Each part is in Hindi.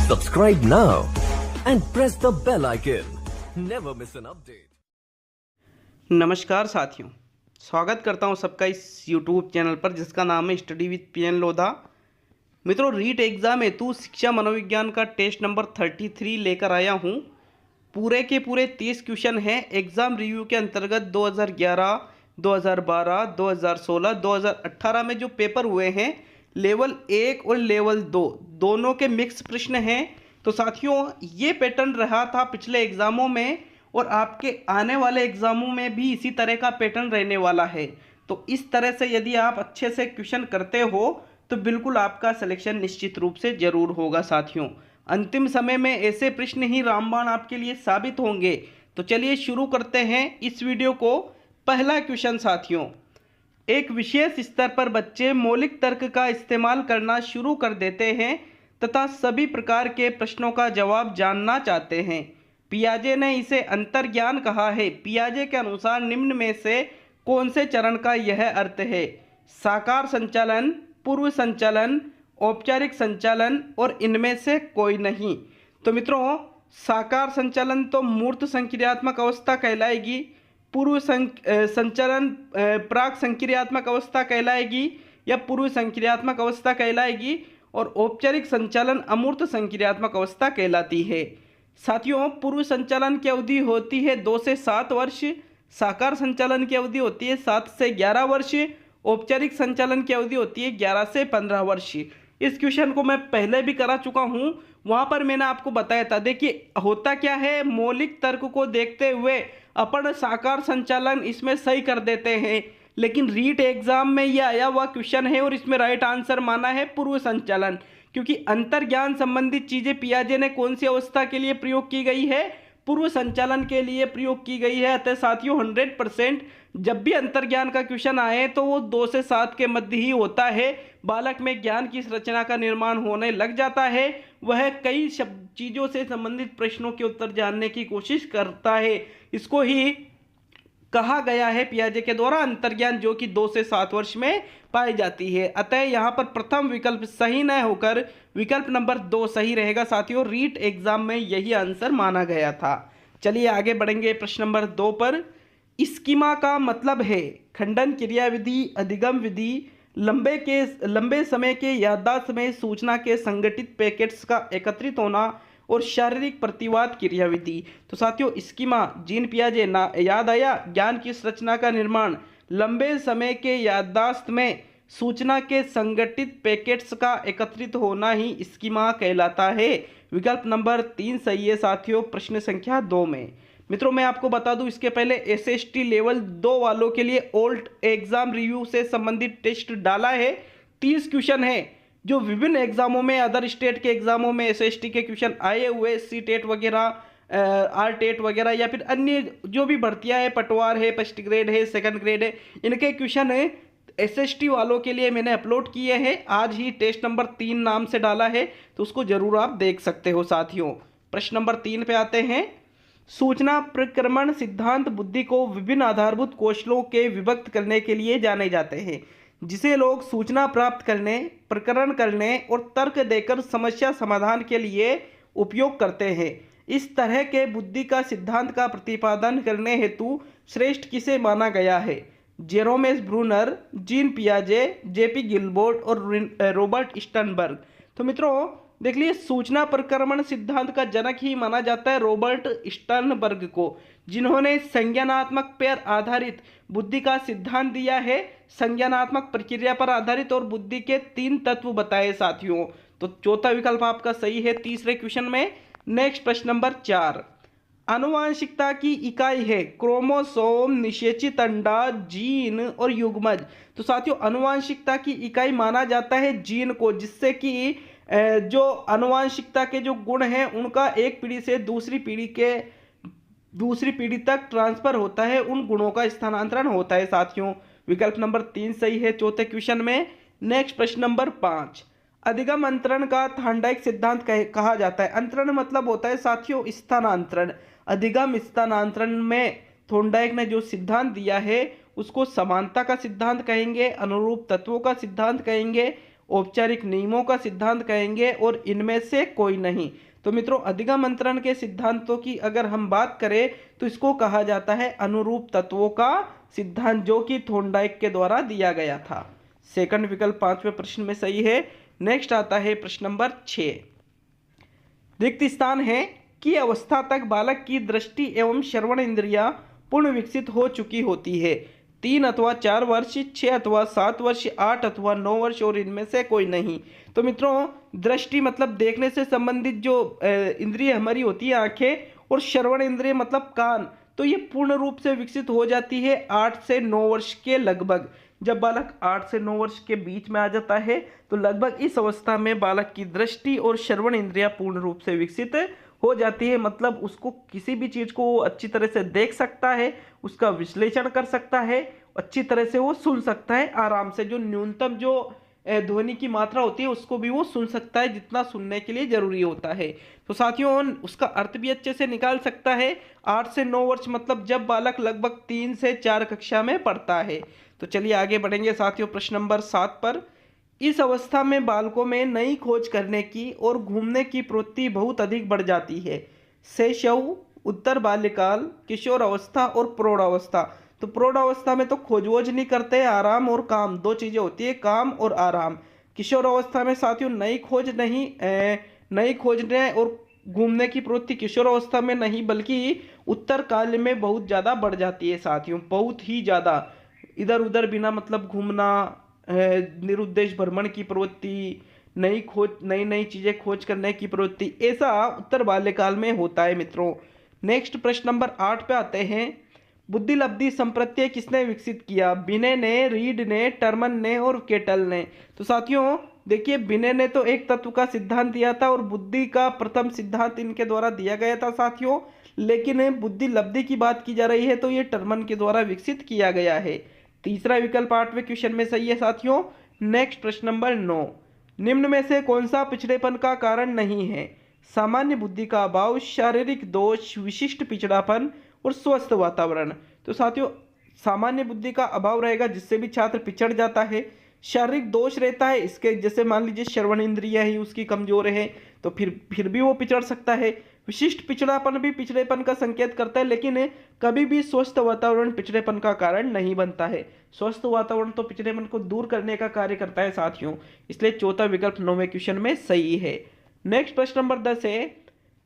Subscribe now and press the bell icon. Never miss an update. नमस्कार साथियों, स्वागत करता हूं सबका इस YouTube चैनल पर जिसका नाम है स्टडी विद PN लोधा। मित्रों, रीट एग्ज़ाम हेतु शिक्षा मनोविज्ञान का टेस्ट नंबर 33 लेकर आया हूं। पूरे के पूरे 30 क्वेश्चन हैं। एग्ज़ाम रिव्यू के अंतर्गत 2011, 2012, 2016, 2018 में जो पेपर हुए हैं, लेवल 1 और लेवल 2 दोनों के मिक्स प्रश्न हैं। तो साथियों, ये पैटर्न रहा था पिछले एग्ज़ामों में और आपके आने वाले एग्ज़ामों में भी इसी तरह का पैटर्न रहने वाला है। तो इस तरह से यदि आप अच्छे से क्वेश्चन करते हो तो बिल्कुल आपका सिलेक्शन निश्चित रूप से ज़रूर होगा। साथियों, अंतिम समय में ऐसे प्रश्न ही रामबाण आपके लिए साबित होंगे। तो चलिए शुरू करते हैं इस वीडियो को। पहला क्वेश्चन साथियों, एक विशेष स्तर पर बच्चे मौलिक तर्क का इस्तेमाल करना शुरू कर देते हैं तथा सभी प्रकार के प्रश्नों का जवाब जानना चाहते हैं। पियाजे ने इसे अंतर्ज्ञान कहा है। पियाजे के अनुसार निम्न में से कौन से चरण का यह अर्थ है? साकार संचालन, पूर्व संचालन, औपचारिक संचालन और इनमें से कोई नहीं। तो मित्रों, साकार संचालन तो मूर्त संक्रियात्मक अवस्था कहलाएगी, पूर्व संचालन प्राक संक्रियात्मक अवस्था कहलाएगी या पूर्व संक्रियात्मक अवस्था कहलाएगी, और औपचारिक संचालन अमूर्त संक्रियात्मक अवस्था कहलाती है। साथियों, पूर्व संचालन की अवधि होती है 2 से 7 वर्ष, साकार संचालन की अवधि होती है 7 से 11 वर्ष, औपचारिक संचालन की अवधि होती है 11 से 15 वर्ष। इस क्वेश्चन को मैं पहले भी करा चुका हूँ, वहाँ पर मैंने आपको बताया था। देखिए होता क्या है, मौलिक तर्क को देखते हुए अपन साकार संचालन इसमें सही कर देते हैं, लेकिन रीट एग्जाम में ये आया हुआ क्वेश्चन है और इसमें राइट आंसर माना है पूर्व संचालन, क्योंकि अंतर्ज्ञान संबंधित चीज़ें पियाजे ने कौन सी अवस्था के लिए प्रयोग की गई है? पूर्व संचालन के लिए प्रयोग की गई है। अतः साथियों 100% जब भी अंतर्ज्ञान का क्वेश्चन आए तो वो 2 से 7 के मध्य ही होता है। बालक में ज्ञान की संरचना का निर्माण होने लग जाता है, वह कई चीज़ों से संबंधित प्रश्नों के उत्तर जानने की कोशिश करता है। इसको ही कहा गया है पियाजे के द्वारा अंतर्ज्ञान, जो कि 2 से 7 वर्ष में पाई जाती है। अतः यहाँ पर प्रथम विकल्प सही न होकर विकल्प नंबर 2 सही रहेगा। साथियों, रीट एग्जाम में यही आंसर माना गया था। चलिए आगे बढ़ेंगे प्रश्न नंबर 2 पर। स्कीमा का मतलब है खंडन क्रियाविधि, अधिगम विधि, लंबे समय के याददाश्त में सूचना के संगठित पैकेट्स का एकत्रित होना और शारीरिक प्रतिवाद क्रियाविधि। तो साथियों, स्कीमा जीन पियाजे ना याद आया, ज्ञान की संरचना का निर्माण, लंबे समय के याददाश्त में सूचना के संगठित पैकेट्स का एकत्रित होना ही स्कीमा कहलाता है। विकल्प नंबर 3 सही है साथियों, प्रश्न संख्या 2 में। मित्रों, मैं आपको बता दूं, इसके पहले SST लेवल 2 वालों के लिए ओल्ड एग्जाम रिव्यू से संबंधित टेस्ट डाला है। 30 क्वेश्चन है जो विभिन्न एग्जामों में, अदर स्टेट के एग्जामों में SST के क्वेश्चन आए हुए, CTET वगैरह, RTET वगैरह या फिर अन्य जो भी भर्तियां है, पटवार है, फर्स्ट ग्रेड है, सेकंड ग्रेड है, इनके क्वेश्चन है SST वालों के लिए मैंने अपलोड किए हैं। आज ही टेस्ट नंबर 3 नाम से डाला है, तो उसको जरूर आप देख सकते हो। साथियों, प्रश्न नंबर 3 पे आते हैं। सूचना प्रक्रमण सिद्धांत बुद्धि को विभिन्न आधारभूत कौशलों के विभक्त करने के लिए जाने जाते हैं, जिसे लोग सूचना प्राप्त करने, प्रकरण करने और तर्क देकर समस्या समाधान के लिए उपयोग करते हैं। इस तरह के बुद्धि का सिद्धांत का प्रतिपादन करने हेतु श्रेष्ठ किसे माना गया है? जेरोम एस ब्रूनर, जीन पियाजे, JP गिलबर्ट और रॉबर्ट स्टर्नबर्ग। तो मित्रों देख लीजिए, सूचना प्रक्रमण सिद्धांत का जनक ही माना जाता है रॉबर्ट स्टर्नबर्ग को, जिन्होंने संज्ञानात्मक पर आधारित बुद्धि का सिद्धांत दिया है। संज्ञानात्मक प्रक्रिया पर आधारित और बुद्धि के 3 तत्व बताए साथियों। तो चौथा विकल्प आपका सही है तीसरे क्वेश्चन में। नेक्स्ट प्रश्न नंबर 4। आनुवांशिकता की इकाई है क्रोमोसोम, निषेचित अंडा, जीन और युग्मज। तो साथियों, आनुवांशिकता की इकाई माना जाता है जीन को, जिससे कि जो आनुवांशिकता के जो गुण हैं उनका एक पीढ़ी से दूसरी पीढ़ी तक ट्रांसफर होता है, उन गुणों का स्थानांतरण होता है साथियों। विकल्प नंबर 3 सही है चौथे क्वेश्चन में। नेक्स्ट प्रश्न नंबर 5। अधिगम अंतरण का थांडाइक सिद्धांत कहा जाता है। अंतरण मतलब होता है साथियों स्थानांतरण। अधिगम स्थानांतरण में थॉर्नडाइक ने जो सिद्धांत दिया है उसको समानता का सिद्धांत कहेंगे, अनुरूप तत्वों का सिद्धांत कहेंगे औपचारिक नियमों का सिद्धांत कहेंगे और इनमें से कोई नहीं। तो मित्रों अधिगम अंतरण के सिद्धांतों की अगर हम बात करें तो इसको कहा जाता है अनुरूप तत्वों का सिद्धांत, जो कि थॉर्नडाइक के द्वारा दिया गया था। सेकंड विकल्प पांचवें प्रश्न में सही है। नेक्स्ट आता है प्रश्न नंबर 6। रिक्त स्थान है कि अवस्था तक बालक की दृष्टि एवं श्रवण इंद्रियां पूर्ण विकसित हो चुकी होती है। 3 अथवा 4 वर्ष, 6 अथवा 7 वर्ष, 8 अथवा 9 वर्ष और इनमें से कोई नहीं। तो मित्रों दृष्टि मतलब देखने से संबंधित जो इंद्रिय हमारी होती है आंखें, और श्रवण इंद्रिय मतलब कान, तो ये पूर्ण रूप से विकसित हो जाती है 8 से 9 वर्ष के लगभग। जब बालक 8 से 9 वर्ष के बीच में आ जाता है तो लगभग इस अवस्था में बालक की दृष्टि और श्रवण इंद्रियां पूर्ण रूप से विकसित हो जाती है। मतलब उसको किसी भी चीज को अच्छी तरह से देख सकता है, उसका विश्लेषण कर सकता है, अच्छी तरह से वो सुन सकता है आराम से। जो न्यूनतम जो ध्वनि की मात्रा होती है उसको भी वो सुन सकता है जितना सुनने के लिए जरूरी होता है। तो साथियों उसका अर्थ भी अच्छे से निकाल सकता है। 8 से 9 वर्ष मतलब जब बालक लगभग 3 से 4 कक्षा में पढ़ता है। तो चलिए आगे बढ़ेंगे साथियों प्रश्न नंबर 7 पर। इस अवस्था में बालकों में नई खोज करने की और घूमने की प्रवृत्ति बहुत अधिक बढ़ जाती है। शैशव, उत्तर बाल्यकाल, किशोर अवस्था और प्रौढ़ावस्था। तो प्रौढ़ावस्था में तो खोज वोज नहीं करते, आराम और काम, दो चीजें होती है, काम और आराम। किशोर अवस्था में साथियों नई खोजने और घूमने की प्रवृत्ति किशोर अवस्था में नहीं बल्कि उत्तर काल में बहुत ज्यादा बढ़ जाती है साथियों, बहुत ही ज्यादा। इधर उधर बिना मतलब घूमना, निरुद्देश भ्रमण की प्रवृत्ति, नई नई चीजें खोज करने की प्रवृत्ति, ऐसा उत्तर बाल्यकाल में होता है मित्रों। नेक्स्ट प्रश्न नंबर 8 पे आते हैं। बुद्धि लब्धि संप्रत्यय किसने विकसित किया? बिने ने, रीड ने, टर्मन ने और केटल ने। तो साथियों देखिए बिने ने तो एक तत्व का सिद्धांत दिया था और बुद्धि का प्रथम सिद्धांत इनके द्वारा दिया गया था साथियों। लेकिन बुद्धि लब्धि की बात की जा रही है तो ये टर्मन के द्वारा विकसित किया गया है। तीसरा विकल्प 8वें क्वेश्चन में सही है साथियों। नेक्स्ट प्रश्न नंबर 9। निम्न में से कौन सा पिछड़ेपन का कारण नहीं है? सामान्य बुद्धि का अभाव, शारीरिक दोष, विशिष्ट पिछड़ापन और स्वस्थ वातावरण। तो साथियों सामान्य बुद्धि का अभाव रहेगा जिससे भी छात्र पिछड़ जाता है। शारीरिक दोष रहता है इसके, जैसे मान लीजिए श्रवण इंद्रिय ही उसकी कमजोर है तो फिर भी वो पिछड़ सकता है। विशिष्ट पिछड़ापन भी पिछड़ेपन का संकेत करता है, लेकिन कभी भी स्वस्थ वातावरण पिछड़ेपन का कारण नहीं बनता है। स्वस्थ वातावरण तो पिछड़ेपन को दूर करने का कार्य करता है साथियों। इसलिए चौथा विकल्प 9वें क्वेश्चन में सही है। नेक्स्ट प्रश्न नंबर 10 है।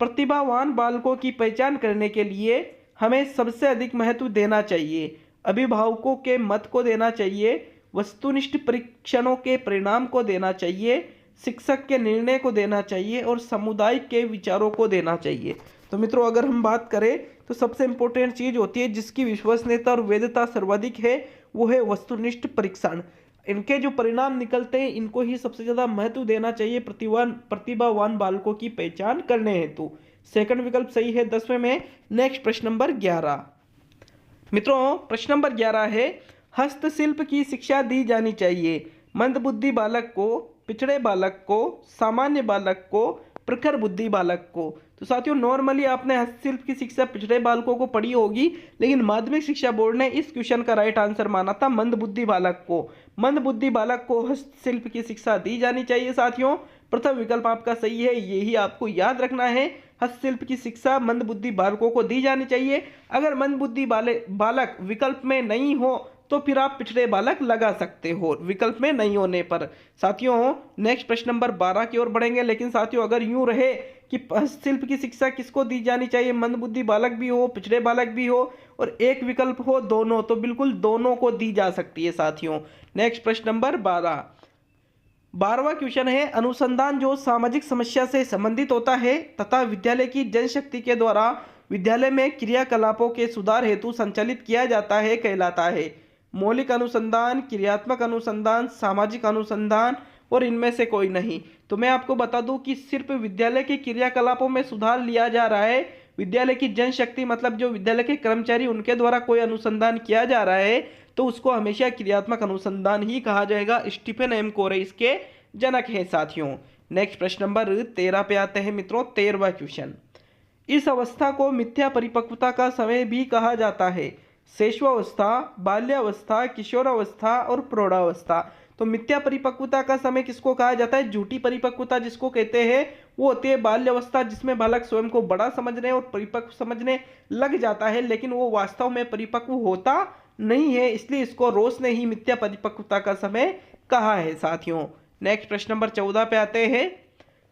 प्रतिभावान बालकों की पहचान करने के लिए हमें सबसे अधिक महत्व देना चाहिए। अभिभावकों के मत को देना चाहिए, वस्तुनिष्ठ परीक्षणों के परिणाम को देना चाहिए, शिक्षक के निर्णय को देना चाहिए और समुदाय के विचारों को देना चाहिए। तो मित्रों अगर हम बात करें तो सबसे इंपॉर्टेंट चीज होती है जिसकी विश्वसनीयता और वैधता सर्वाधिक है, वो है वस्तुनिष्ठ परीक्षण। इनके जो परिणाम निकलते हैं इनको ही सबसे ज्यादा महत्व देना चाहिए प्रतिभावान बालकों की पहचान करने हेतु। सेकंड विकल्प सही है 10वें में। नेक्स्ट प्रश्न नंबर 11। मित्रों प्रश्न नंबर 11 है। हस्तशिल्प की शिक्षा दी जानी चाहिए मंदबुद्धि बालक को, पिछड़े बालक को, सामान्य बालक को, प्रखर बुद्धि बालक को। तो साथियों नॉर्मली आपने हस्तशिल्प की शिक्षा पिछड़े बालकों को पढ़ी होगी, लेकिन माध्यमिक शिक्षा बोर्ड ने इस क्वेश्चन का राइट आंसर माना था मंदबुद्धि बालक को। मंदबुद्धि बालक को हस्तशिल्प की शिक्षा दी जानी चाहिए साथियों। प्रथम विकल्प आपका सही है, यही आपको याद रखना है। हस्तशिल्प की शिक्षा मंदबुद्धि बालकों को दी जानी चाहिए। अगर मंदबुद्धि बालक विकल्प में नहीं हो तो फिर आप पिछड़े बालक लगा सकते हो विकल्प में नहीं होने पर। साथियों नेक्स्ट प्रश्न नंबर 12 की ओर बढ़ेंगे, लेकिन साथियों अगर यूं रहे कि हस्तशिल्प की शिक्षा किसको दी जानी चाहिए, मंदबुद्धि बालक भी हो, पिछड़े बालक भी हो और एक विकल्प हो दोनों, तो बिल्कुल दोनों को दी जा सकती है साथियों। नेक्स्ट प्रश्न नंबर 12वां क्वेश्चन है। अनुसंधान जो सामाजिक समस्या से संबंधित होता है तथा विद्यालय की जनशक्ति के द्वारा विद्यालय में क्रियाकलापों के सुधार हेतु संचालित किया जाता है कहलाता है मौलिक अनुसंधान, क्रियात्मक अनुसंधान, सामाजिक अनुसंधान और इनमें से कोई नहीं। तो मैं आपको बता दूं कि सिर्फ विद्यालय के क्रियाकलापों में सुधार लिया जा रहा है। विद्यालय की जनशक्ति मतलब जो विद्यालय के कर्मचारी उनके द्वारा कोई अनुसंधान किया जा रहा है तो उसको हमेशा क्रियात्मक अनुसंधान ही कहा जाएगा। स्टीफन एम कोरे इसके जनक हैं साथियों। नेक्स्ट प्रश्न नंबर 13 पे आते हैं मित्रों। 13वां क्वेश्चन। इस अवस्था को मिथ्या परिपक्वता का समय भी कहा जाता है। शैशवावस्था, बाल्यावस्था, किशोरावस्था और प्रौढ़ावस्था। तो मिथ्या परिपक्वता का समय किसको कहा जाता है? झूठी परिपक्वता जिसको कहते हैं वो होती है बाल्यावस्था, जिसमें बालक स्वयं को बड़ा समझने और परिपक्व समझने लग जाता है, लेकिन वो वास्तव में परिपक्व होता नहीं है, इसलिए इसको रोस ने ही मिथ्या परिपक्वता का समय कहा है साथियों। नेक्स्ट प्रश्न नंबर 14 पे आते हैं।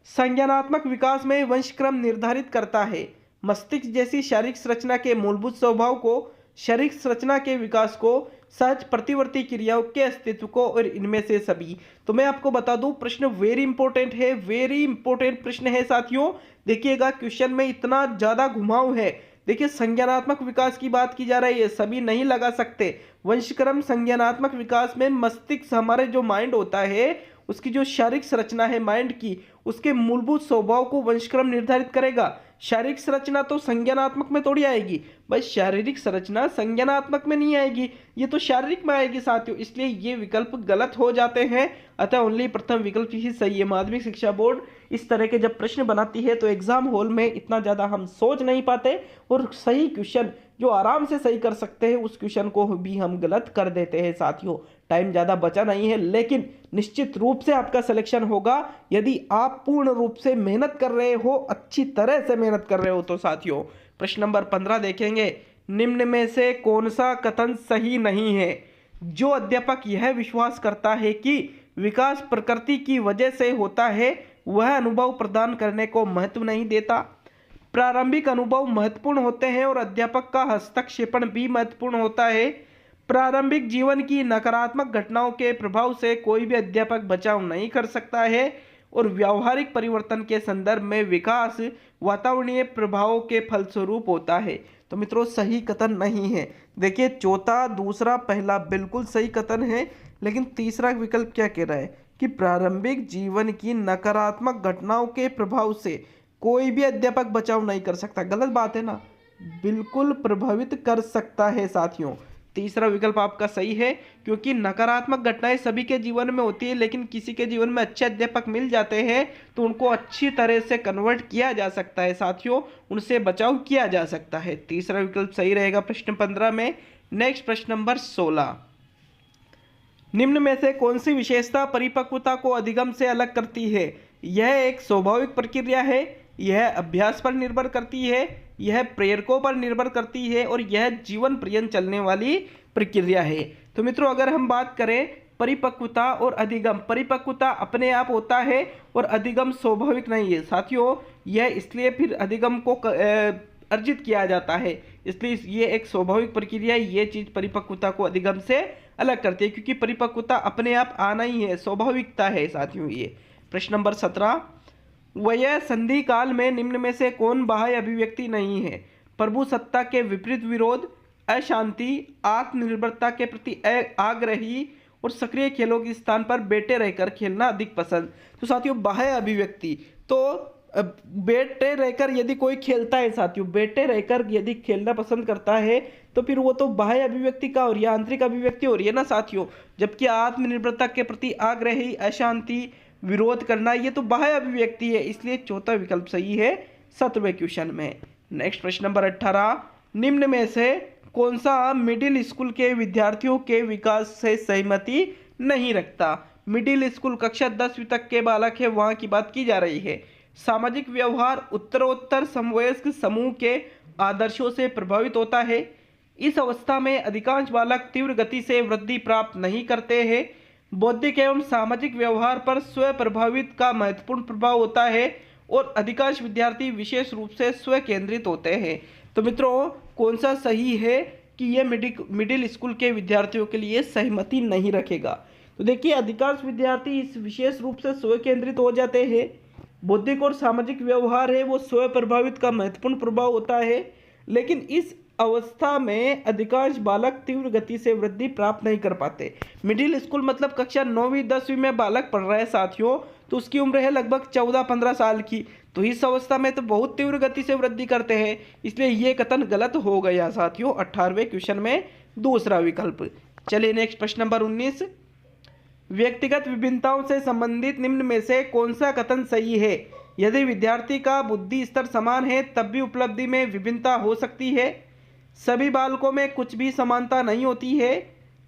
संज्ञानात्मक विकास में वंशक्रम निर्धारित करता है। मस्तिष्क जैसी शारीरिक संरचना के मूलभूत स्वभाव को, शारीरिक संरचना के विकास को, सहज प्रतिवर्ती क्रियाओं के अस्तित्व को और इनमें से सभी। तो मैं आपको बता दूं प्रश्न वेरी इंपॉर्टेंट है, वेरी इंपॉर्टेंट प्रश्न है साथियों। देखिएगा क्वेश्चन में इतना ज्यादा घुमाव है। देखिए संज्ञानात्मक विकास की बात की जा रही है, सभी नहीं लगा सकते। वंशक्रम संज्ञानात्मक विकास में मस्तिष्क, हमारे जो माइंड होता है उसकी जो शारीरिक संरचना है माइंड की, उसके मूलभूत स्वभाव को वंशक्रम निर्धारित करेगा। शारीरिक संरचना तो संज्ञानात्मक में थोड़ी आएगी भाई, शारीरिक संरचना संज्ञानात्मक में नहीं आएगी, ये तो शारीरिक में आएगी साथियों, इसलिए ये विकल्प गलत हो जाते हैं। अतः ओनली प्रथम विकल्प ही सही है। माध्यमिक शिक्षा बोर्ड इस तरह के जब प्रश्न बनाती है तो एग्जाम हॉल में इतना ज़्यादा हम सोच नहीं पाते और सही क्वेश्चन जो आराम से सही कर सकते हैं उस क्वेश्चन को भी हम गलत कर देते हैं साथियों। टाइम ज़्यादा बचा नहीं है, लेकिन निश्चित रूप से आपका सिलेक्शन होगा यदि आप पूर्ण रूप से मेहनत कर रहे हो, अच्छी तरह से मेहनत कर रहे हो तो साथियों। प्रश्न नंबर 15 देखेंगे। निम्न में से कौन सा कथन सही नहीं है? जो अध्यापक यह विश्वास करता है कि विकास प्रकृति की वजह से होता है वह अनुभव प्रदान करने को महत्व नहीं देता। प्रारंभिक अनुभव महत्वपूर्ण होते हैं और अध्यापक का हस्तक्षेपण भी महत्वपूर्ण होता है। प्रारंभिक जीवन की नकारात्मक घटनाओं के प्रभाव से कोई भी अध्यापक बचाव नहीं कर सकता है और व्यावहारिक परिवर्तन के संदर्भ में विकास वातावरणीय प्रभावों के फलस्वरूप होता है। तो मित्रों सही कथन नहीं है। देखिए चौथा, दूसरा, पहला बिल्कुल सही कथन है, लेकिन तीसरा विकल्प क्या कह रहा है कि प्रारंभिक जीवन की नकारात्मक घटनाओं के प्रभाव से कोई भी अध्यापक बचाव नहीं कर सकता। गलत बात है ना, बिल्कुल प्रभावित कर सकता है साथियों। तीसरा विकल्प आपका सही है, क्योंकि नकारात्मक घटनाएं सभी के जीवन में होती है, लेकिन किसी के जीवन में अच्छे अध्यापक मिल जाते हैं तो उनको अच्छी तरह से कन्वर्ट किया जा सकता है साथियों, उनसे बचाव किया जा सकता है। तीसरा विकल्प सही रहेगा प्रश्न 15 में। नेक्स्ट प्रश्न नंबर 16। निम्न में से कौन सी विशेषता परिपक्वता को अधिगम से अलग करती है? यह एक स्वाभाविक प्रक्रिया है, यह अभ्यास पर निर्भर करती है, यह प्रेरकों पर निर्भर करती है और यह जीवन पर्यंत चलने वाली प्रक्रिया है। तो मित्रों अगर हम बात करें परिपक्वता और अधिगम, परिपक्वता अपने आप होता है और अधिगम स्वाभाविक नहीं है साथियों। यह इसलिए फिर अधिगम को अर्जित किया जाता है, इसलिए ये एक स्वाभाविक प्रक्रिया है। ये चीज़ परिपक्वता को अधिगम से अलग करती है, क्योंकि परिपक्वता अपने आप आना ही है, स्वाभाविकता है साथियों ये। प्रश्न नंबर 17। वह संधि काल में निम्न में से कौन बाह्य अभिव्यक्ति नहीं है? प्रभु सत्ता के विपरीत विरोध, अशांति, आत्मनिर्भरता के प्रति आग्रही और सक्रिय खेलों के स्थान पर बैठे रहकर खेलना अधिक पसंद। तो साथियों बाह्य अभिव्यक्ति तो बैठे रहकर यदि कोई खेलता है साथियों, बैठे रहकर यदि खेलना पसंद करता है तो फिर वो तो बाह्य अभिव्यक्ति का और आंतरिक अभिव्यक्ति हो रही है ना साथियों। जबकि आत्मनिर्भरता के प्रति आग्रही, अशांति, विरोध करना ये तो बाह्य अभिव्यक्ति है, इसलिए चौथा विकल्प सही है 17वें क्वेश्चन में। नेक्स्ट प्रश्न नंबर 18। निम्न में से कौन सा मिडिल स्कूल के विद्यार्थियों के विकास से सहमति नहीं रखता? मिडिल स्कूल कक्षा 10वीं तक के बालक है, वहां की बात की जा रही है। सामाजिक व्यवहार उत्तरोत्तर समवयस्क समूह के आदर्शों से प्रभावित होता है। इस अवस्था में अधिकांश बालक तीव्र गति से वृद्धि प्राप्त नहीं करते हैं। बौद्धिक एवं सामाजिक व्यवहार पर स्व प्रभावित का महत्वपूर्ण प्रभाव होता है और अधिकांश विद्यार्थी विशेष रूप से स्व केंद्रित होते हैं। तो मित्रों कौन सा सही है कि यह मिडिल स्कूल के विद्यार्थियों के लिए सहमति नहीं रखेगा? तो देखिए अधिकांश विद्यार्थी इस विशेष रूप से स्व केंद्रित हो जाते हैं। बौद्धिक और सामाजिक व्यवहार है वो स्व प्रभावित का महत्वपूर्ण प्रभाव होता है, लेकिन इस अवस्था में अधिकांश बालक तीव्र गति से वृद्धि प्राप्त नहीं कर पाते। मिडिल स्कूल मतलब कक्षा 9वीं 10वीं में बालक पढ़ रहा है साथियों, तो उसकी उम्र है लगभग 14-15 साल की। तो इस अवस्था में तो बहुत तीव्र गति से वृद्धि करते हैं, इसलिए ये कथन गलत हो गया साथियों 18वें क्वेश्चन में दूसरा विकल्प। चलिए नेक्स्ट प्रश्न नंबर 19। व्यक्तिगत विभिन्नताओं से संबंधित निम्न में से कौन सा कथन सही है? यदि विद्यार्थी का बुद्धि स्तर समान है तब भी उपलब्धि में विभिन्नता हो सकती है। सभी बालकों में कुछ भी समानता नहीं होती है।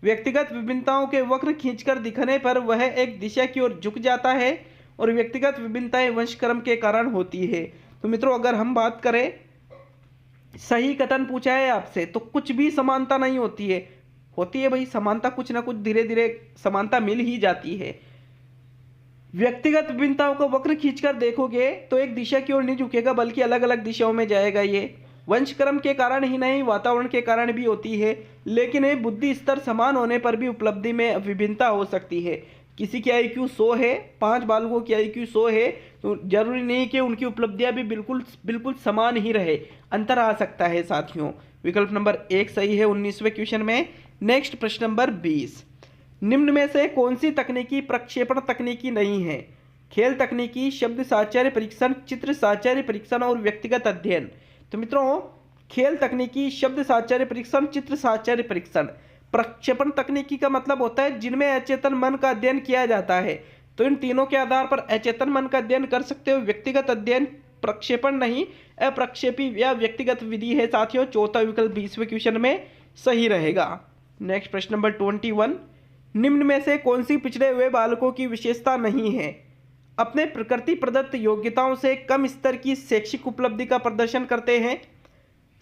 व्यक्तिगत विभिन्नताओं के वक्र खींचकर दिखने पर वह एक दिशा की ओर झुक जाता है और व्यक्तिगत विभिन्नताएं वंशक्रम के कारण होती है। तो मित्रों, अगर हम बात करें, सही कथन पूछा है आपसे, तो कुछ भी समानता नहीं होती है भाई, समानता कुछ ना कुछ धीरे धीरे समानता मिल ही जाती है। व्यक्तिगत विभिन्नताओं को वक्र खींचकर देखोगे तो एक दिशा की ओर नहीं झुकेगा, बल्कि अलग अलग दिशाओं में जाएगा। ये वंशक्रम के कारण ही नहीं, वातावरण के कारण भी होती है, लेकिन ये बुद्धि स्तर समान होने पर भी उपलब्धि में विभिन्नता हो सकती है। किसी की IQ 100 है, 5 बालकों की IQ 100 है, तो जरूरी नहीं कि उनकी उपलब्धियां भी बिल्कुल समान ही रहे, अंतर आ सकता है साथियों। विकल्प नंबर 1 सही है 19वें क्वेश्चन में। नेक्स्ट प्रश्न नंबर 20, निम्न में से कौन सी तकनीकी प्रक्षेपण तकनीकी नहीं है? खेल तकनीकी, शब्द साहचर्य परीक्षण, चित्र साहचर्य परीक्षण और व्यक्तिगत अध्ययन। तो मित्रों, खेल तकनीकी, शब्द साहचर्य परीक्षण, चित्र साहचर्य परीक्षण। प्रक्षेपण तकनीकी का मतलब होता है जिनमें अचेतन मन का अध्ययन किया जाता है। तो इन तीनों के आधार पर अचेतन मन का अध्ययन कर सकते हो। व्यक्तिगत अध्ययन प्रक्षेपण नहीं, अप्रक्षेपी या व्यक्तिगत विधि है साथियों। चौथा विकल्प 20वें क्वेश्चन में सही रहेगा। नेक्स्ट प्रश्न नंबर 21, निम्न में से कौन सी पिछड़े हुए बालकों की विशेषता नहीं है? अपने प्रकृति प्रदत्त योग्यताओं से कम स्तर की शैक्षिक उपलब्धि का प्रदर्शन करते हैं,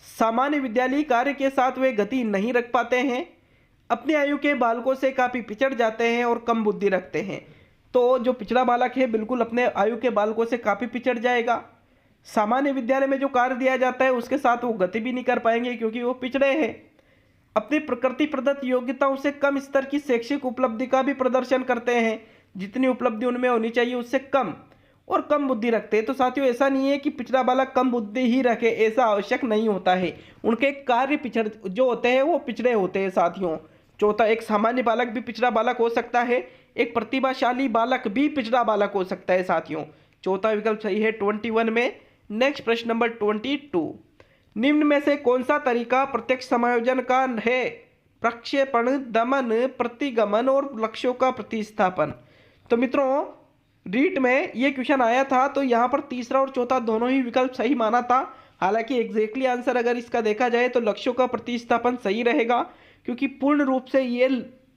सामान्य विद्यालयी कार्य के साथ वे गति नहीं रख पाते हैं, अपनी आयु के बालकों से काफ़ी पिछड़ जाते हैं और कम बुद्धि रखते हैं। तो जो पिछड़ा बालक है बिल्कुल अपने आयु के बालकों से काफ़ी पिछड़ जाएगा। सामान्य विद्यालय में जो कार्य दिया जाता है उसके साथ वो गति भी नहीं कर पाएंगे क्योंकि वो पिछड़े हैं। अपनी प्रकृति प्रदत्त योग्यताओं से कम स्तर की शैक्षिक उपलब्धि का भी प्रदर्शन करते हैं, जितनी उपलब्धि उनमें होनी चाहिए उससे कम, और कम बुद्धि रखते हैं। तो साथियों, ऐसा नहीं है कि पिछड़ा बालक कम बुद्धि ही रखे, ऐसा आवश्यक नहीं होता है। उनके कार्य पिछड़ जो होते हैं वो पिछड़े होते हैं साथियों। चौथा, एक सामान्य बालक भी पिछड़ा बालक हो सकता है, एक प्रतिभाशाली बालक भी पिछड़ा बालक हो सकता है साथियों। चौथा विकल्प सही है 21 में। नेक्स्ट प्रश्न नंबर 22, निम्न में से कौन सा तरीका प्रत्यक्ष समायोजन का है? प्रक्षेपण, दमन, प्रतिगमन और लक्ष्यों का प्रतिस्थापन। तो मित्रों, रीट में ये क्वेश्चन आया था, तो यहाँ पर तीसरा और चौथा दोनों ही विकल्प सही माना था। हालांकि एग्जैक्टली आंसर अगर इसका देखा जाए तो लक्ष्यों का प्रतिस्थापन सही रहेगा, क्योंकि पूर्ण रूप से ये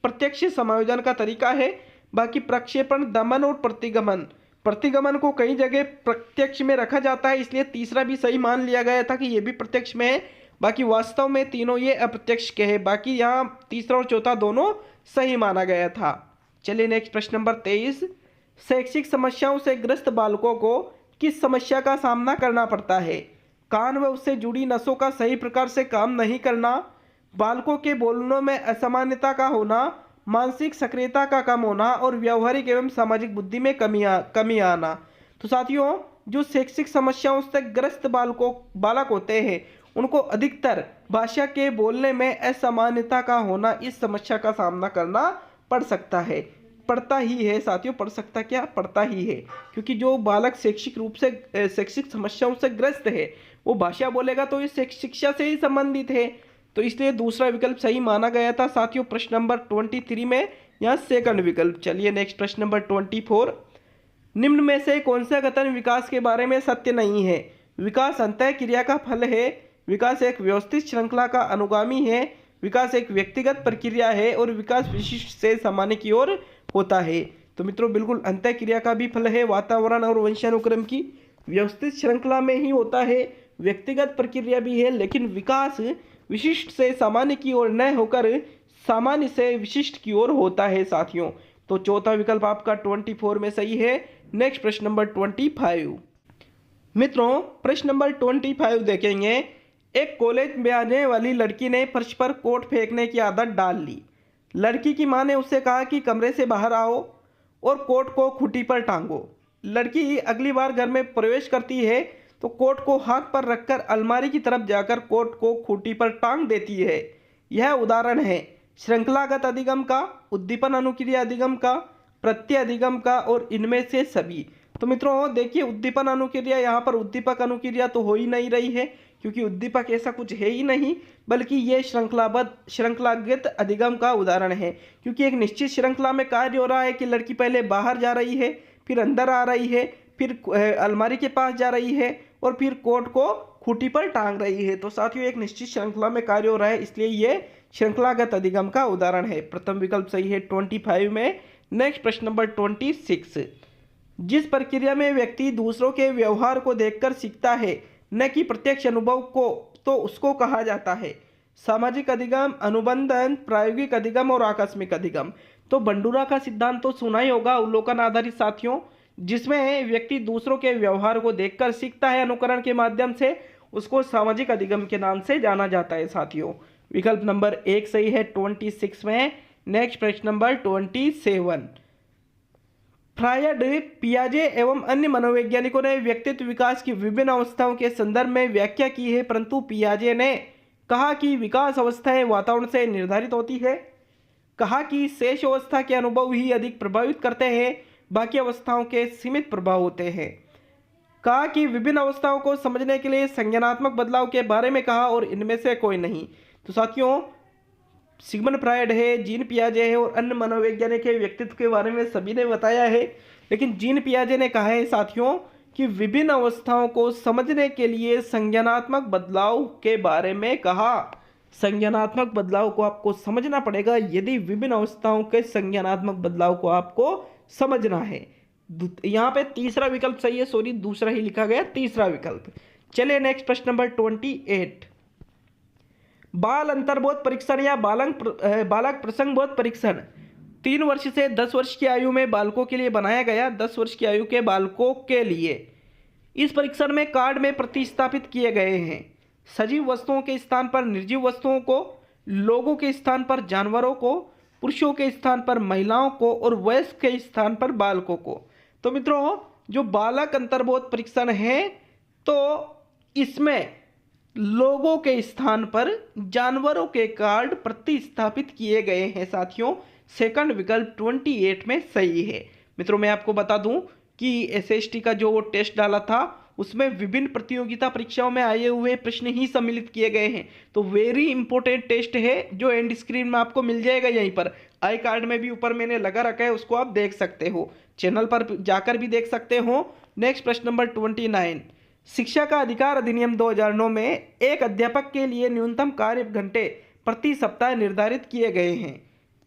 प्रत्यक्ष समायोजन का तरीका है। बाकी प्रक्षेपण, दमन और प्रतिगमन को कई जगह प्रत्यक्ष में रखा जाता है, इसलिए तीसरा भी सही मान लिया गया था कि ये भी प्रत्यक्ष में है। बाकी वास्तव में तीनों ये अप्रत्यक्ष के हैं। बाकी यहाँ तीसरा और चौथा दोनों सही माना गया था। चलिए नेक्स्ट प्रश्न नंबर 23, शैक्षिक समस्याओं से ग्रस्त बालकों को किस समस्या का सामना करना पड़ता है? कान व उससे जुड़ी नसों का सही प्रकार से काम नहीं करना, बालकों के बोलने में असामान्यता का होना, मानसिक सक्रियता का कम होना और व्यावहारिक एवं सामाजिक बुद्धि में कमी आना। तो साथियों, जो शैक्षिक समस्याओं से ग्रस्त बालक होते हैं उनको अधिकतर भाषा के बोलने में असामान्यता का होना इस समस्या का सामना करना पड़ सकता है। पड़ता ही है साथियों, पड़ सकता क्या, पड़ता ही है, क्योंकि जो बालक शैक्षिक रूप से शैक्षिक समस्याओं से ग्रस्त है वो भाषा बोलेगा तो ये शिक्षा से ही संबंधित है। तो इसलिए दूसरा विकल्प सही माना गया था साथियों। प्रश्न नंबर 23 में यहाँ सेकंड विकल्प। चलिए नेक्स्ट प्रश्न नंबर 24, निम्न में से कौन सा कथन विकास के बारे में सत्य नहीं है? विकास अंतः क्रिया का फल है, विकास एक व्यवस्थित श्रृंखला का अनुगामी है, विकास एक व्यक्तिगत प्रक्रिया है और विकास विशिष्ट से सामान्य की ओर होता है। तो मित्रों, बिल्कुल अंतः क्रिया का भी फल है, वातावरण और वंशानुक्रम की व्यवस्थित श्रृंखला में ही होता है, व्यक्तिगत प्रक्रिया भी है, लेकिन विकास विशिष्ट से सामान्य की ओर न होकर सामान्य से विशिष्ट की ओर होता है साथियों। तो चौथा विकल्प आपका 24 में सही है। नेक्स्ट प्रश्न नंबर 25। मित्रों, प्रश्न नंबर 25 देखेंगे। एक कॉलेज में आने वाली लड़की ने फर्श पर कोट फेंकने की आदत डाल ली। लड़की की मां ने उससे कहा कि कमरे से बाहर आओ और कोट को खूंटी पर टांगो। लड़की अगली बार घर में प्रवेश करती है तो कोट को हाथ पर रखकर अलमारी की तरफ जाकर कोट को खूंटी पर टांग देती है। यह उदाहरण है श्रृंखलागत अधिगम का, उद्दीपन अनुक्रिया अधिगम का, प्रत्यय अधिगम का और इनमें से सभी। तो मित्रों देखिए, उद्दीपन अनुक्रिया, यहाँ पर उद्दीपक अनुक्रिया तो हो ही नहीं रही है, क्योंकि उद्दीपक ऐसा कुछ है ही नहीं, बल्कि ये श्रृंखलागत अधिगम का उदाहरण है। क्योंकि एक निश्चित श्रृंखला में कार्य हो रहा है कि लड़की पहले बाहर जा रही है, फिर अंदर आ रही है, फिर अलमारी के पास जा रही है और फिर कोट को खूंटी पर टांग रही है। तो साथियों एक निश्चित श्रृंखला में कार्य हो रहा है, इसलिए ये श्रृंखलागत अधिगम का उदाहरण है। प्रथम विकल्प सही है 25 में। नेक्स्ट प्रश्न नंबर 26, जिस प्रक्रिया में व्यक्ति दूसरों के व्यवहार को देखकर सीखता है न कि प्रत्यक्ष अनुभव को, तो उसको कहा जाता है सामाजिक अधिगम, अनुबंधन, प्रायोगिक अधिगम और आकस्मिक अधिगम। तो बंडूरा का सिद्धांत तो सुना ही होगा, अवलोकन आधारित साथियों, जिसमें व्यक्ति दूसरों के व्यवहार को देखकर सीखता है अनुकरण के माध्यम से, उसको सामाजिक अधिगम के नाम से जाना जाता है साथियों। विकल्प नंबर 1 सही है 26 में। नेक्स्ट प्रश्न नंबर 27, फ्रायड, पियाजे एवं अन्य मनोवैज्ञानिकों ने व्यक्तित्व विकास की विभिन्न अवस्थाओं के संदर्भ में व्याख्या की है, परंतु पियाजे ने कहा कि विकास अवस्थाएं वातावरण से निर्धारित होती है, कहा कि शेष अवस्था के अनुभव ही अधिक प्रभावित करते हैं, बाकी अवस्थाओं के सीमित प्रभाव होते हैं, कहा कि विभिन्न अवस्थाओं को समझने के लिए संज्ञानात्मक बदलाव के बारे में कहा और इनमें से कोई नहीं। तो साथियों सिगमंड फ्रायड है, जीन पियाजे है और अन्य मनोवैज्ञानिक के व्यक्तित्व के बारे में सभी ने बताया है, लेकिन जीन पियाजे ने कहा है साथियों कि विभिन्न अवस्थाओं को समझने के लिए संज्ञानात्मक बदलाव के बारे में कहा। संज्ञानात्मक बदलाव को आपको समझना पड़ेगा यदि विभिन्न अवस्थाओं के संज्ञानात्मक बदलाव को आपको समझना है। यहाँ पे तीसरा विकल्प सही है, सॉरी दूसरा ही लिखा गया, तीसरा विकल्प। चलिए नेक्स्ट प्रश्न नंबर 28, बाल अंतर्बोध परीक्षण या बालक प्रसंगबोध परीक्षण 3 वर्ष से 10 वर्ष की आयु में बालकों के लिए बनाया गया। 10 वर्ष की आयु के बालकों के लिए इस परीक्षण में कार्ड में प्रतिस्थापित किए गए हैं सजीव वस्तुओं के स्थान पर निर्जीव वस्तुओं को, लोगों के स्थान पर जानवरों को, पुरुषों के स्थान पर महिलाओं को और वयस्क के स्थान पर बालकों को। तो मित्रों जो बालक अंतर्बोध परीक्षण है तो इसमें लोगों के स्थान पर जानवरों के कार्ड प्रतिस्थापित किए गए हैं साथियों। सेकंड विकल्प 28 में सही है। मित्रों मैं आपको बता दूं कि एसएसटी का जो टेस्ट डाला था उसमें विभिन्न प्रतियोगिता परीक्षाओं में आए हुए प्रश्न ही सम्मिलित किए गए हैं। तो वेरी इंपॉर्टेंट टेस्ट है जो एंड स्क्रीन में आपको मिल जाएगा, यहीं पर आई कार्ड में भी ऊपर मैंने लगा रखा है, उसको आप देख सकते हो, चैनल पर जाकर भी देख सकते हो। नेक्स्ट प्रश्न नंबर 29, शिक्षा का अधिकार अधिनियम 2009 में एक अध्यापक के लिए न्यूनतम कार्य घंटे प्रति सप्ताह निर्धारित किए गए हैं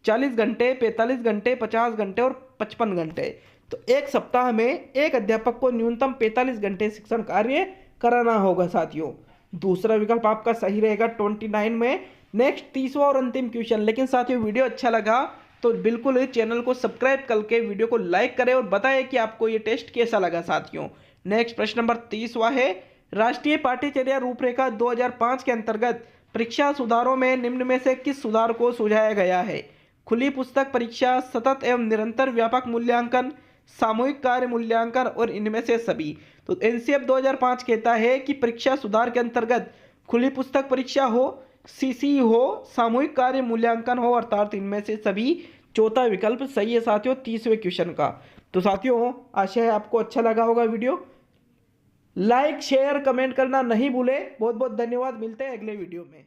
40 घंटे, 45 घंटे, 50 घंटे और 55 घंटे। तो एक सप्ताह में एक अध्यापक को न्यूनतम 45 घंटे शिक्षण कार्य कराना होगा साथियों। दूसरा विकल्प आपका सही रहेगा 29 में। नेक्स्ट तीसरा और अंतिम क्वेश्चन। लेकिन साथियों वीडियो अच्छा लगा तो बिल्कुल चैनल को सब्सक्राइब करके वीडियो को लाइक करें और बताएं कि आपको ये टेस्ट कैसा लगा साथियों। नेक्स्ट प्रश्न नंबर 30वां है, राष्ट्रीय पाठ्यचर्या रूपरेखा 2005 के अंतर्गत परीक्षा सुधारों में निम्न में से किस सुधार को सुझाया गया है? खुली पुस्तक परीक्षा, सतत एवं निरंतर व्यापक मूल्यांकन, सामूहिक कार्य मूल्यांकन और इनमें से सभी। तो एनसीएफ 2005 कहता है कि परीक्षा सुधार के अंतर्गत खुली पुस्तक परीक्षा हो, सीसी हो, सामूहिक कार्य मूल्यांकन हो, अर्थात इनमें से सभी। चौथा विकल्प सही है साथियों 30वें क्वेश्चन का। तो साथियों आशा है आपको अच्छा लगा होगा वीडियो। लाइक शेयर कमेंट करना नहीं भूले। बहुत बहुत धन्यवाद, मिलते हैं अगले वीडियो में।